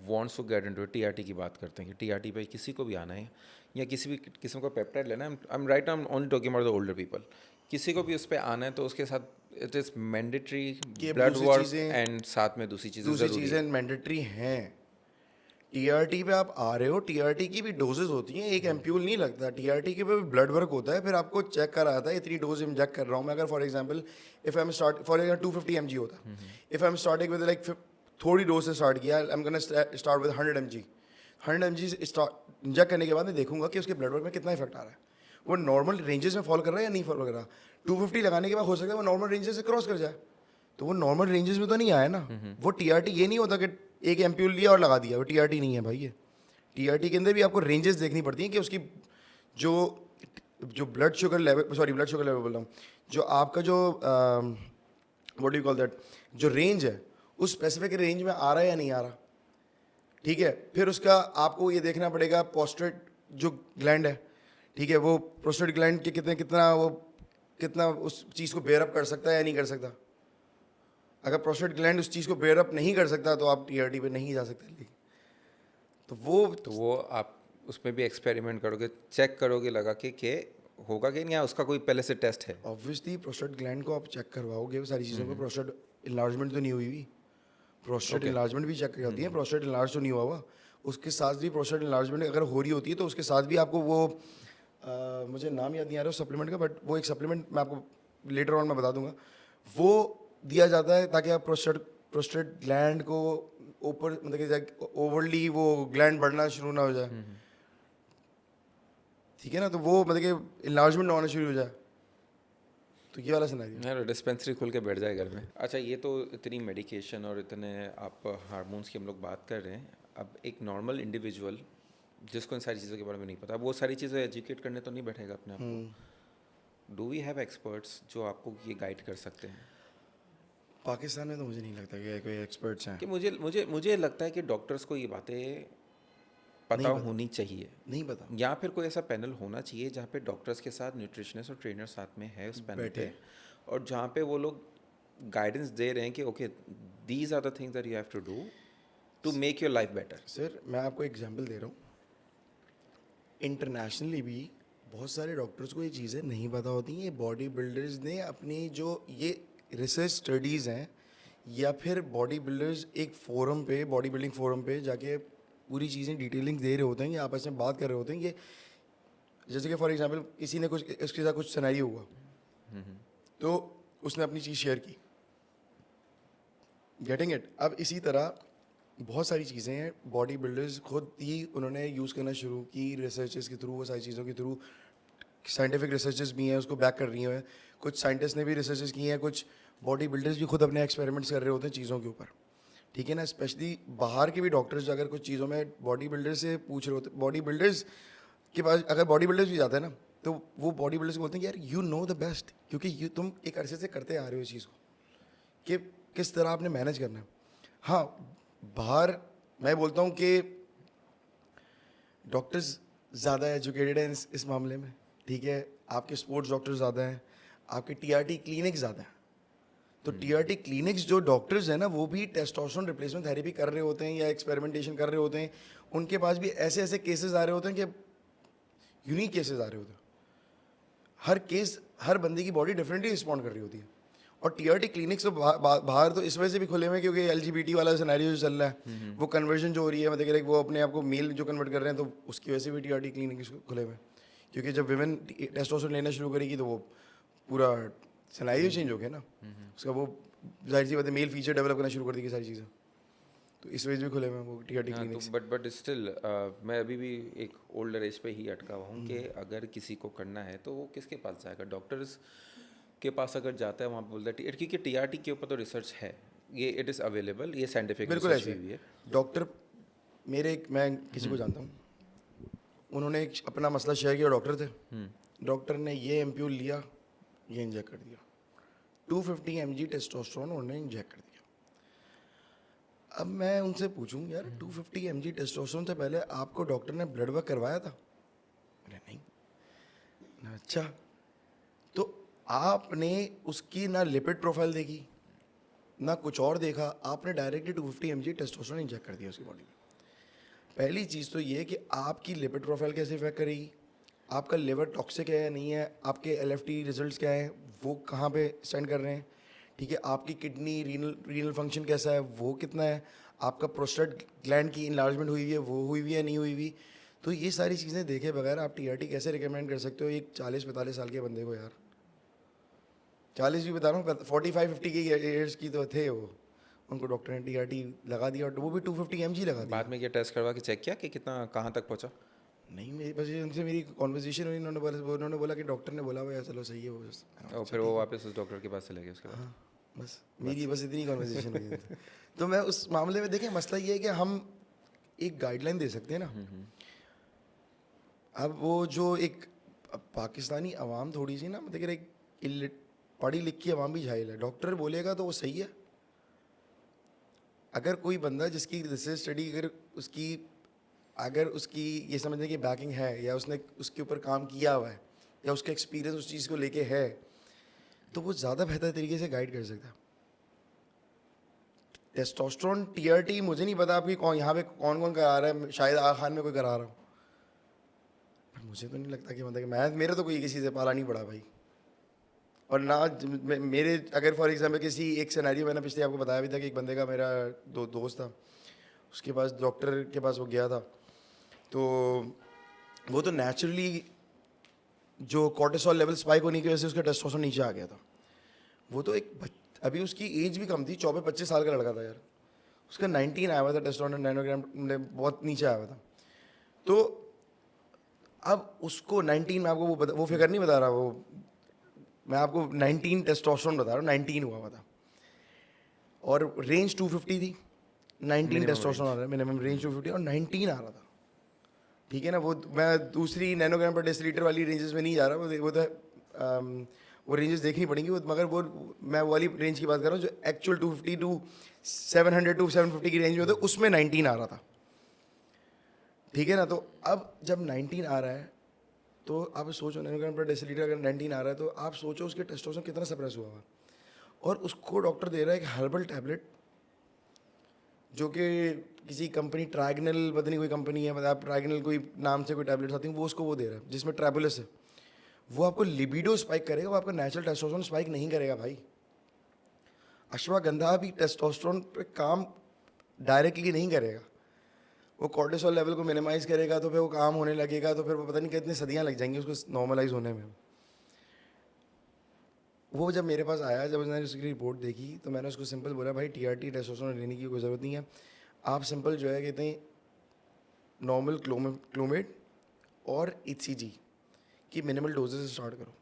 wants to get into TRT की बात करते हैं कि टीआरटी पे किसी को भी आना है या किसी भी किस्म का पेप्टाइड लेना है, I am right, I am only talking about the older people, किसी को भी उस पर आना है तो उसके साथ it is mandatory blood work and साथ में दूसरी चीज़ें मैंडेटरी हैं। टीआरटी पे आप आ रहे हो, टीआरटी की भी डोजेज होती हैं, एक एम्प्यूल नहीं लगता, टीआरटी के पे भी ब्लड वर्क होता है, फिर आपको चेक कराता है इतनी डोज इंजेक्ट कर रहा हूँ मैं। अगर for example if I am start for example 250 mg होता है, if I am starting with like थोड़ी डोज से स्टार्ट किया, I am gonna start with 100 mg। 100 mg inject करने के बाद मैं देखूंगा कि उसके ब्लड वर्क में कितना इफेक्ट आ रहा है, वो नॉर्मल रेंजेस में फॉलो कर रहा है या नहीं फॉलो कर रहा। 250 लगाने के बाद हो सकता है वो नॉर्मल रेंजेस से क्रॉस कर जाए, तो वो नॉर्मल रेंजेस में तो नहीं आया ना। वो टीआरटी ये नहीं होता कि एक एम्प्यूल लिया और लगा दिया, वो टीआरटी नहीं है भाई। ये टीआरटी के अंदर भी आपको रेंजेस देखनी पड़ती हैं कि उसकी जो ब्लड शुगर लेवल बोल रहा हूँ, जो आपका जो what do you call that, जो रेंज है उस स्पेसिफिक रेंज में आ रहा है या नहीं आ रहा, ठीक है। फिर उसका आपको ये देखना पड़ेगा प्रोस्टेट जो ग्लैंड है, ठीक है, वो प्रोस्टेट ग्लैंड के कितना उस चीज़ को बेयर अप कर सकता है या नहीं कर सकता। अगर प्रोस्टेट ग्लैंड उस चीज़ को बेयर अप नहीं कर सकता तो आप टीआरटी पे नहीं जा सकते। तो वो आप उसमें भी एक्सपेरिमेंट करोगे, चेक करोगे लगा के होगा कि नहीं, या उसका कोई पहले से टेस्ट है। ऑब्वियसली प्रोस्टेट ग्लैंड को आप चेक करवाओगे सारी चीज़ों को। प्रोस्टेट इनलार्जमेंट तो नहीं हुई हुई, प्रोस्टेट इनलार्जमेंट भी चेक की जाती है, प्रोस्टेट इनलार्ज तो नहीं हुआ हुआ, उसके साथ भी प्रोस्टेट इनलार्जमेंट अगर हो रही होती है तो उसके साथ भी आपको वो मुझे नाम याद नहीं आ रहा उस सप्लीमेंट का, बट वो एक सप्लीमेंट मैं आपको लेटर ऑन मैं बता दूंगा, वो दिया जाता है ताकि आप प्रोस्टेट ग्लैंड को ऊपर मतलब कि ओवरली वो ग्लैंड बढ़ना शुरू ना हो जाए, ठीक है ना, तो वो मतलब कि इनलार्जमेंट ना होना शुरू हो जाए, तो ये वाला सिनेरियो। यार डिस्पेंसरी खोल के बैठ जाए घर में। अच्छा, ये तो इतनी मेडिकेशन और इतने आप हार्मोन्स की हम लोग बात कर रहे हैं, अब एक नॉर्मल इंडिविजुअल जिसको इन सारी चीज़ों के बारे में नहीं पता, वो सारी चीज़ें एजुकेट करने तो नहीं बैठेगा अपने आप को। डू वी हैव एक्सपर्ट्स जो आपको ये गाइड कर सकते हैं? पाकिस्तान में तो मुझे नहीं लगता कि कोई एक्सपर्ट्स हैं। कि मुझे लगता है कि डॉक्टर्स को ये बातें पता होनी चाहिए, नहीं पता, या फिर कोई ऐसा पैनल होना चाहिए जहाँ पे डॉक्टर्स के साथ न्यूट्रिशनिस्ट और ट्रेनर साथ में है उस पैनल पे, और जहाँ पे वो लोग गाइडेंस दे रहे हैं कि okay these are the things that you have to do to make your life better. Sir मैं आपको एग्जांपल दे रहा हूँ, इंटरनेशनली भी बहुत सारे डॉक्टर्स को ये चीज़ें नहीं पता होती हैं। ये बॉडी बिल्डर्स ने अपनी जो ये रिसर्च स्टडीज़ हैं, या फिर बॉडी बिल्डर्स एक फोरम पे, बॉडी बिल्डिंग फोरम पे जाके पूरी चीज़ें डिटेलिंग दे रहे होते हैं, या आपस में बात कर रहे होते हैं। ये जैसे कि फॉर एग्जांपल किसी ने कुछ इसके साथ कुछ सिनेरियो हुआ तो उसने अपनी चीज़ शेयर की, गेटिंग इट। अब इसी तरह बहुत सारी चीज़ें हैं, बॉडी बिल्डर्स खुद ही उन्होंने यूज़ करना शुरू की रिसर्चेस के थ्रू, वो सारी चीज़ों के थ्रू, साइंटिफिक रिसर्चेस भी हैं उसको बैक कर रही हैं, कुछ साइंटिस्ट ने भी रिसर्चेस की हैं, कुछ बॉडी बिल्डर्स भी खुद अपने एक्सपेरिमेंट्स कर रहे होते हैं चीज़ों के ऊपर, ठीक है ना। स्पेशली बाहर के भी डॉक्टर्स अगर कुछ चीज़ों में बॉडी बिल्डर्स से पूछ रहे होते, बॉडी बिल्डर्स के पास अगर बॉडी बिल्डर्स भी जाते हैं ना, तो वो बॉडी बिल्डर्स बोलते हैं कि यार यू नो द बेस्ट, क्योंकि तुम एक अरसे से करते आ रहे हो इस चीज़ को कि किस तरह आपने मैनेज करना है। हाँ, बाहर मैं बोलता हूँ कि डॉक्टर्स ज़्यादा एजुकेटेड हैं इस मामले में, ठीक है, आपके स्पोर्ट्स डॉक्टर्स ज़्यादा हैं, आपके टीआरटी क्लिनिक्स ज़्यादा हैं। तो टीआरटी क्लिनिक्स जो डॉक्टर्स हैं ना, वो भी टेस्टोस्टेरोन रिप्लेसमेंट थेरेपी कर रहे होते हैं या एक्सपेरिमेंटेशन कर रहे होते हैं, उनके पास भी ऐसे ऐसे केसेस आ रहे होते हैं कि यूनिक केसेस आ रहे होते हैं। हर केस, हर बंदे की बॉडी डिफरेंटली रिस्पॉन्ड कर रही होती है। और टीआरटी क्लिनिक्स तो बाहर तो इस वजह से भी खुले हुए हैं क्योंकि एलजीबीटी वाला सिनेरियो जो चल रहा है, वो कन्वर्जन जो हो रही है, मतलब कि वो अपने आप को मेल जो कन्वर्ट कर रहे हैं, तो उसकी वजह से भी टीआरटी क्लिनिक्स खुले हुए हैं। क्योंकि जब विमेन टेस्टोस्टेरोन लेना शुरू करेगी तो वो पूरा सिनेरियो चेंज हो गया ना उसका, वो जाहिर सी बात है मेल फीचर डेवलप करना शुरू कर देगी सारी चीज़ें, तो इस वजह से भी खुले हुए हैं वो टीआरटी क्लिनिक्स। बट स्टिल मैं अभी भी एक ओल्डर एज पे ही अटका हुआ हूँ कि अगर किसी को करना है तो वो किसके पास जाएगा? डॉक्टर्स के पास अगर जाता है वहाँ पर बोलता है, क्योंकि टीआरटी के ऊपर तो रिसर्च है, ये इट इज़ अवेलेबल, ये साइंटिफिक बिल्कुल ऐसे है। डॉक्टर मैं किसी को जानता हूँ, उन्होंने एक अपना मसला शेयर किया, डॉक्टर थे, डॉक्टर ने ये एम्प्यूल लिया, ये इंजेक्ट कर दिया, 250 mg टेस्टोस्टेरोन उन्होंने इंजेक्ट कर दिया। अब मैं उनसे पूछूं यार 250 mg टेस्टोस्टेरोन से पहले आपको डॉक्टर ने ब्लड वर्क करवाया था? नहीं। अच्छा, तो आपने उसकी ना लिपिड प्रोफाइल देखी ना कुछ और देखा, आपने डायरेक्टली 250 mg टेस्टोस्टेरोन इंजेक्ट कर दिया उसकी बॉडी में। पहली चीज़ तो ये है कि आपकी लिपिड प्रोफाइल कैसे इफेक्ट करेगी, आपका लिवर टॉक्सिक है या नहीं है, आपके एलएफटी रिजल्ट्स क्या हैं, वो कहाँ पे स्टैंड कर रहे हैं, ठीक है, आपकी किडनी रीनल फंक्शन कैसा है, वो कितना है, आपका प्रोस्टेट ग्लैंड की इनलार्जमेंट हुई हुई है, वो हुई हुई है नहीं हुई हुई। तो ये सारी चीज़ें देखे बगैर आप टीआरटी कैसे रिकमेंड कर सकते हो एक 40-45 साल के बंदे को यार। 40 भी बता रहा हूँ, 45-50 की एयर्स की तो थे वो, उनको डॉक्टर ने टीआरटी लगा दिया, और वो भी 250 mg लगा दिया। बाद में क्या टेस्ट करवा के चेक किया कि कितना कहाँ तक पहुँचा? नहीं, मेरी बस ये उनसे मेरी कॉन्वर्जेशन हुई, उन्होंने बोला कि डॉक्टर ने बोला भैया चलो सही है वो बस। और फिर वो वापस उस डॉक्टर के पास चले गए उसके बाद? हाँ, बस मेरी बस इतनी कॉन्वर्जेशन हुई उनसे। तो मैं उस मामले में, देखें मसला ये है कि हम एक गाइडलाइन दे सकते हैं ना। अब वो जो एक पाकिस्तानी अवाम थोड़ी सी ना, मतलब एक पढ़ी लिखी अवाम भी जाहिल है, डॉक्टर बोलेगा तो वो सही है। अगर कोई बंदा जिसकी रिसर्च स्टडी अगर उसकी ये समझने की बैकिंग है, या उसने उसके ऊपर काम किया हुआ है, या उसका एक्सपीरियंस उस चीज़ को लेके है, तो वो ज़्यादा बेहतर तरीके से गाइड कर सकता है। टेस्टोस्टेरोन टीआरटी मुझे नहीं पता आपकी यहाँ पे कौन कौन करा रहा है, शायद आगा खान में कोई करा रहा हो, पर मुझे तो नहीं लगता कि मतलब मेरे तो कोई किसी से पाला नहीं पड़ा भाई। और ना मेरे, अगर फॉर एग्जांपल किसी एक सिनेरियो, मैंने पिछले आपको बताया भी था कि एक बंदे का मेरा दोस्त था, उसके पास डॉक्टर के पास वो गया था, तो वो तो नेचुरली जो कॉर्टिसोल लेवल स्पाइक होने की वजह से उसका टेस्टोस्टेरोन नीचे आ गया था। वो तो अभी उसकी एज भी कम थी, 24-25 साल का लड़का था यार, उसका 19 आया हुआ था टेस्टोस्टेरोन, नैनोग्राम बहुत नीचे आया हुआ था। तो अब उसको 19 में, आपको वो फिगर नहीं बता रहा, वो मैं आपको 19 टेस्टोस्टेरोन बता रहा हूँ, 19 हुआ हुआ था, और रेंज 250 थी, 19 टेस्टोस्टेरोन आ रहा है, मिनिमम रेंज 250 और 19 आ रहा था, ठीक है ना। वो मैं दूसरी नैनोग्राम पर डेसीलीटर वाली रेंजेस में नहीं जा रहा, वो तो वो रेंजेस देखनी पड़ेंगी, मगर वो मैं वो वाली रेंज की बात कर रहा हूँ जो एक्चुअल 250 टू 700 टू 750 की रेंज में होता है, उसमें 19 आ रहा था, ठीक है ना। तो अब जब 19 आ रहा है, तो आप सोचो नैनोग्राम पर डेसीलीटर अगर 19 आ रहा है, तो आप सोचो उसके टेस्टोस्टेरोन कितना सप्रेस हुआ हुआ, और उसको डॉक्टर दे रहा है एक हर्बल टैबलेट, जो कि किसी कंपनी ट्राइगनल, पता नहीं कोई कंपनी है, मतलब आप ट्राइगनल कोई नाम से कोई टैबलेट्स आती हैं, वो उसको वो दे रहा है जिसमें ट्रैबुलस है। वो आपको लिबिडो स्पाइक करेगा, वो आपका नेचुरल टेस्टोस्टेरोन स्पाइक नहीं करेगा भाई। अश्वगंधा भी टेस्टोस्टेरोन पे काम डायरेक्टली नहीं करेगा, वो कॉर्टिसोल लेवल को मिनिमाइज करेगा, तो फिर वो काम होने लगेगा, तो फिर वो पता नहीं कितनी सदियां लग जाएंगी उसको नॉर्मलाइज होने में। वो जब मेरे पास आया, जब उसने उसकी रिपोर्ट देखी, तो मैंने उसको सिंपल बोला भाई टीआरटी टेस्टोस्टेरोन लेने की कोई ज़रूरत नहीं है, आप सिंपल जो है कहते हैं नॉर्मल क्लोमेट और ईसीजी की मिनिमल डोजेस स्टार्ट करो।